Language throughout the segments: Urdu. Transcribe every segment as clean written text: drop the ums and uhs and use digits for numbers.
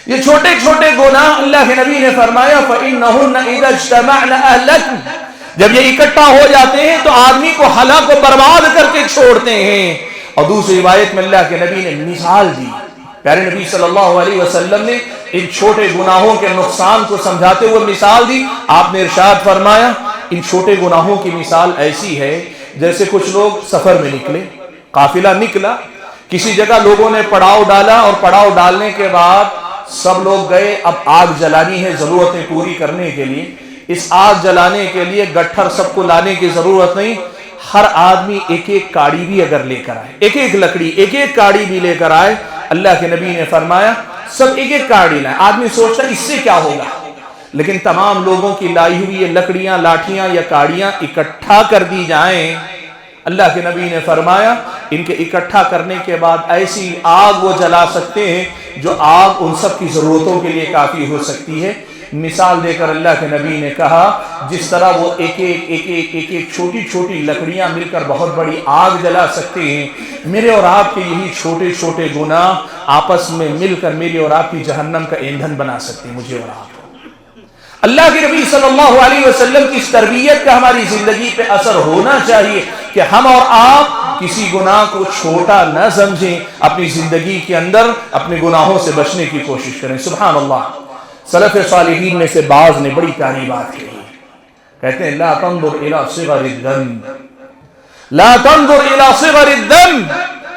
یہ چھوٹے چھوٹے گناہ اللہ کے نبی نے فرمایا فَإِنَّهُنَّ إِذَا اجْتَمَعْنَ أَهْلَكْنَ، جب یہ اکٹھا ہو جاتے ہیں تو آدمی کو ہلاک و برباد کر کے چھوڑتے ہیں۔ اور دوسری روایت میں اللہ کے نبی نے مثال دی، پیارے نبی صلی اللہ علیہ وسلم نے ان چھوٹے گناہوں کے نقصان کو سمجھاتے ہوئے مثال دی۔ آپ نے ارشاد فرمایا ان چھوٹے گناہوں کی مثال ایسی ہے جیسے کچھ لوگ سفر میں نکلے، قافلہ نکلا، کسی جگہ لوگوں نے پڑاؤ ڈالا، اور پڑاؤ ڈالنے کے بعد سب لوگ گئے، اب آگ جلانی ہے ضرورتیں پوری کرنے کے لیے۔ اس آگ جلانے کے لیے گٹھر سب کو لانے کی ضرورت نہیں، ہر آدمی ایک ایک کاڑی بھی اگر لے کر آئے، ایک ایک لکڑی ایک ایک کاڑی بھی لے کر آئے، اللہ کے نبی نے فرمایا سب ایک ایک کاڑی لائیں۔ آدمی سوچتا ہے اس سے کیا ہوگا، لیکن تمام لوگوں کی لائی ہوئی یہ لکڑیاں، لاٹھیاں یا کاڑیاں اکٹھا کر دی جائیں، اللہ کے نبی نے فرمایا ان کے اکٹھا کرنے کے بعد ایسی آگ وہ جلا سکتے ہیں جو آگ ان سب کی ضرورتوں کے لیے کافی ہو سکتی ہے۔ مثال دے کر اللہ کے نبی نے کہا جس طرح وہ ایک ایک چھوٹی چھوٹی لکڑیاں مل کر بہت بڑی آگ جلا سکتے ہیں، میرے اور آپ کے یہی چھوٹے چھوٹے گناہ آپس میں مل کر میری اور آپ کی جہنم کا ایندھن بنا سکتے ہیں، مجھے اور آپ۔ اللہ کے نبی صلی اللہ علیہ وسلم کی اس تربیت کا ہماری زندگی پہ اثر ہونا چاہیے کہ ہم اور آپ کسی گناہ کو چھوٹا نہ سمجھیں، اپنی زندگی کے اندر اپنے گناہوں سے بچنے کی کوشش کریں۔ سبحان اللہ، سلف صالحین میں سے بعض نے بڑی پیاری بات کہی، کہتے ہیں لا تنظر الى صغر الذنب، لا تنظر الى صغر الذنب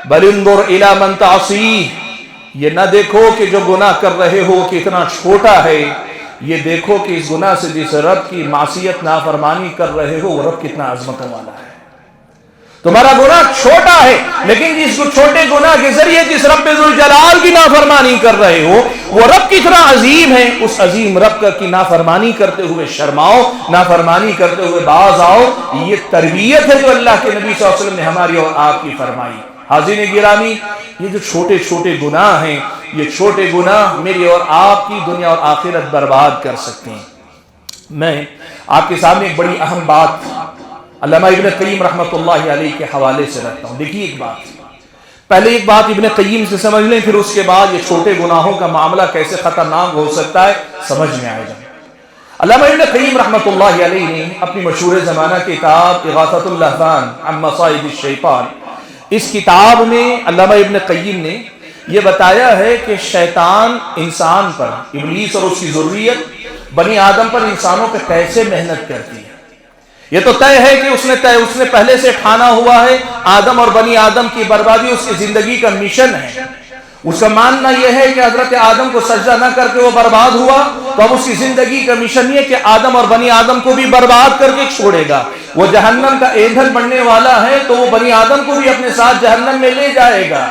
بل انظر الى من تعصیہ، یہ نہ دیکھو کہ جو گناہ کر رہے ہو کتنا چھوٹا ہے، یہ دیکھو کہ اس گناہ سے جس رب کی معصیت نافرمانی کر رہے ہو وہ رب کتنا عظمتوں والا ہے۔ تمہارا گناہ چھوٹا ہے لیکن جس چھوٹے گناہ کے ذریعے جس رب ذوالجلال کی نافرمانی کر رہے ہو وہ رب کتنا عظیم ہے، اس عظیم رب کی نافرمانی کرتے ہوئے شرماؤ، نافرمانی کرتے ہوئے باز آؤ۔ یہ تربیت ہے جو اللہ کے نبی صلی اللہ علیہ وسلم نے ہماری اور آپ کی فرمائی۔ حاضرین گرامی، یہ جو چھوٹے چھوٹے گناہ ہیں، یہ چھوٹے گناہ میری اور آپ کی دنیا اور آخرت برباد کر سکتے ہیں۔ میں آپ کے سامنے ایک بڑی اہم بات علامہ ابن قیم رحمۃ اللہ علیہ کے حوالے سے رکھتا ہوں۔ دیکھیے ایک بات، پہلے ایک بات ابن قیم سے سمجھ لیں، پھر اس کے بعد یہ چھوٹے گناہوں کا معاملہ کیسے خطرناک ہو سکتا ہے سمجھ میں آئے گا۔ علامہ ابن قیم رحمۃ اللہ علیہ نے اپنی مشہور زمانہ کتاب اغاثۃ اللہفان عن مصائد الشیطان، اس کتاب میں علامہ ابن قیم نے یہ بتایا ہے کہ شیطان انسان پر، ابلیس اور اس کی ذریت بنی آدم پر، انسانوں پہ کیسے محنت کرتی ہے۔ یہ تو طے ہے کہ اس نے پہلے سے ٹھانا ہوا ہے آدم اور بنی آدم کی بربادی اس کی زندگی کا مشن ہے۔ اس کا ماننا یہ ہے کہ حضرت آدم کو سجدہ نہ کر کے وہ برباد ہوا تو اب اس کی زندگی کا مشن یہ کہ آدم اور بنی آدم کو بھی برباد کر کے چھوڑے گا۔ وہ جہنم کا ایندھن بننے والا ہے تو وہ بنی آدم کو بھی اپنے ساتھ جہنم میں لے جائے گا۔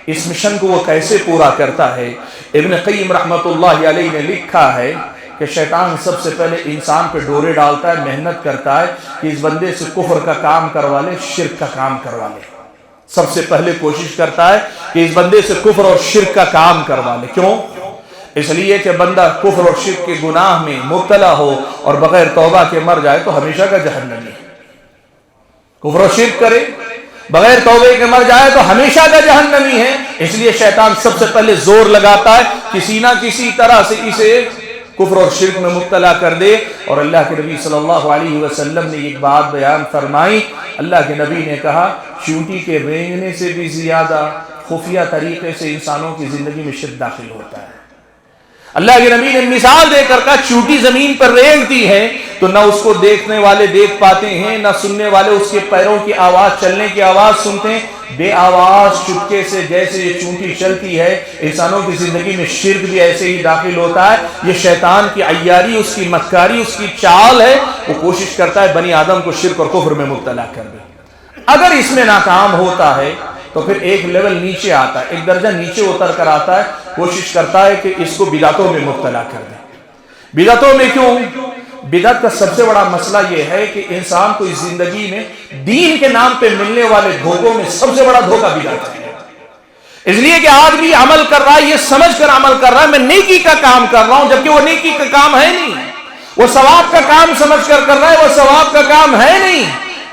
اس مشن کو وہ کیسے پورا کرتا ہے؟ ابن قیم رحمۃ اللہ علیہ نے لکھا ہے کہ شیطان سب سے پہلے انسان پہ ڈورے ڈالتا ہے، محنت کرتا ہے کہ اس بندے سے کفر کا کام کروا لے، شرک کا کام کروا لے۔ سب سے پہلے کوشش کرتا ہے کہ اس بندے سے کفر اور شرک کا کام کروا لے۔ کیوں؟ اس لیے کہ بندہ کفر اور شرک کے گناہ میں مبتلا ہو اور بغیر توبہ کے مر جائے تو ہمیشہ کا جہنمی ہے۔ کفر و شرک کرے، بغیر توبے کے مر جائے تو ہمیشہ کا جہنمی ہے۔ اس لیے شیطان سب سے پہلے زور لگاتا ہے کسی نہ کسی طرح سے اسے کفر اور شرک میں مبتلا کر دے۔ اور اللہ کے نبی صلی اللہ علیہ وسلم نے ایک بات بیان فرمائی، اللہ کے نبی نے کہا چونٹی کے رینگنے سے بھی زیادہ خفیہ طریقے سے انسانوں کی زندگی میں شرک داخل ہوتا ہے۔ اللہ کے نبی نے مثال دے کر کہا چونٹی زمین پر رینگتی ہے تو نہ اس کو دیکھنے والے دیکھ پاتے ہیں، نہ سننے والے اس کے پیروں کی آواز، چلنے کی آواز سنتے ہیں، بے آواز چپکے سے جیسے یہ چونٹی چلتی ہے انسانوں کی زندگی میں شرک بھی ایسے ہی داخل ہوتا ہے۔ یہ شیطان کی عیاری، اس کی مکاری، اس کی چال ہے، وہ کوشش کرتا ہے بنی آدم کو شرک اور کفر میں مبتلا کر دے۔ اگر اس میں ناکام ہوتا ہے تو پھر ایک لیول نیچے آتا ہے، ایک درجہ نیچے اتر کر آتا ہے، کوشش کرتا ہے کہ اس کو بدعتوں میں مبتلا کر دے۔ بدعتوں میں کیوں؟ بدعت کا سب سے بڑا مسئلہ یہ ہے کہ انسان کو اس زندگی میں دین کے نام پہ ملنے والے دھوکوں میں سب سے بڑا دھوکہ بدعت ہے۔ اس لیے کہ آدمی عمل کر رہا ہے، یہ سمجھ کر عمل کر رہا ہے میں نیکی کا کام کر رہا ہوں، جبکہ وہ نیکی کا کام ہے نہیں، وہ ثواب کا کام سمجھ کر رہا ہے، وہ ثواب کا کام ہے نہیں۔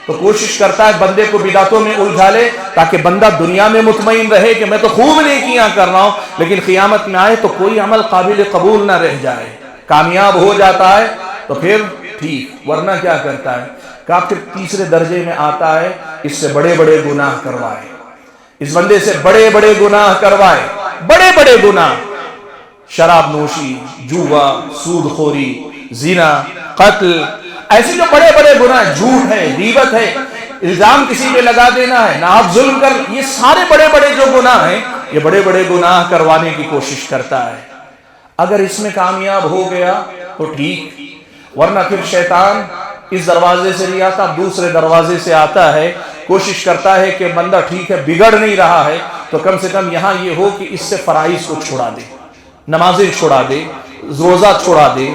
تو کوشش کرتا ہے بندے کو بدعتوں میں الجھا لے تاکہ بندہ دنیا میں مطمئن رہے کہ میں تو خوب نیکیاں کر رہا ہوں، لیکن قیامت میں آئے تو کوئی عمل قابل قبول نہ رہ جائے۔ کامیاب ہو جاتا ہے تو پھر ٹھیک، ورنہ کیا کرتا ہے؟ کافر تیسرے درجے میں آتا ہے، اس سے بڑے بڑے گناہ کروائے، اس بندے سے بڑے بڑے گناہ کروائے، بڑے بڑے گناہ، شراب نوشی، جوا، سود خوری، زنا، قتل، ایسے جو بڑے بڑے گناہ، جھوٹ ہے، غیبت ہے، الزام کسی پہ لگا دینا ہے، ناحق ظلم کر، یہ سارے بڑے بڑے جو گناہ ہیں، یہ بڑے بڑے گناہ کروانے کی کوشش کرتا ہے۔ اگر اس میں کامیاب ہو گیا تو ٹھیک، ورنہ پھر شیطان اس دروازے سے نہیں آتا، دوسرے دروازے سے آتا ہے، کوشش کرتا ہے کہ بندہ ٹھیک ہے بگڑ نہیں رہا ہے تو کم سے کم یہاں یہ ہو کہ اس سے فرائض کو چھوڑا دے، نمازیں چھوڑا دے، روزہ چھوڑا دے،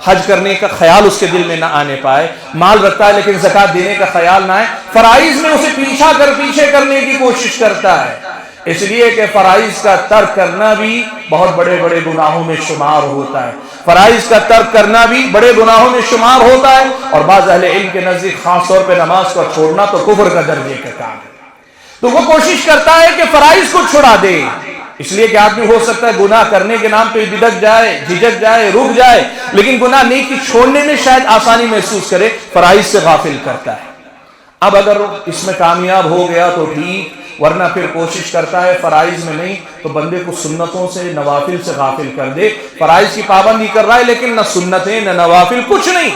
حج کرنے کا خیال اس کے دل میں نہ آنے پائے، مال رکھتا ہے لیکن زکوٰۃ دینے کا خیال نہ آئے، فرائض میں اسے پیچھے کرنے کی کوشش کرتا ہے، اس لیے کہ فرائض کا ترک کرنا بھی بہت بڑے بڑے گناہوں میں شمار ہوتا ہے، فرائض کا ترک کرنا بھی بڑے گناہوں میں شمار ہوتا ہے، اور بعض اہل علم کے نزدیک خاص طور پہ نماز کو چھوڑنا تو کفر کا درجے کا کام ہے، تو وہ کوشش کرتا ہے کہ فرائض کو چھڑا دے، اس لیے کہ آدمی ہو سکتا ہے گناہ کرنے کے نام پہ بدک جائے، جھجک جائے، رک جائے، لیکن گناہ نیکی چھوڑنے میں شاید آسانی محسوس کرے، فرائض سے غافل کرتا ہے۔ اب اگر اس میں کامیاب ہو گیا تو ٹھیک، ورنہ پھر کوشش کرتا ہے فرائض میں نہیں تو بندے کو سنتوں سے، نوافل سے غافل کر دے، فرائض کی پابندی کر رہا ہے لیکن نہ سنتیں نہ نوافل کچھ نہیں،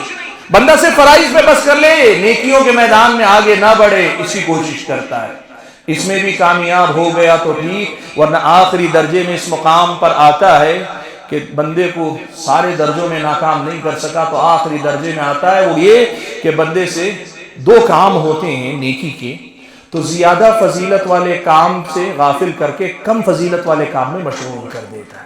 بندہ سے فرائض پہ بس کر لے، نیکیوں کے میدان میں آگے نہ بڑھے، اسی کوشش کرتا ہے۔ اس میں بھی کامیاب ہو گیا تو ٹھیک، ورنہ آخری درجے میں اس مقام پر آتا ہے کہ بندے کو سارے درجوں میں ناکام نہیں کر سکا تو آخری درجے میں آتا ہے، وہ یہ کہ بندے سے دو کام ہوتے ہیں نیکی کے، تو زیادہ فضیلت والے کام سے غافل کر کے کم فضیلت والے کام میں مشغول کر دیتا ہے۔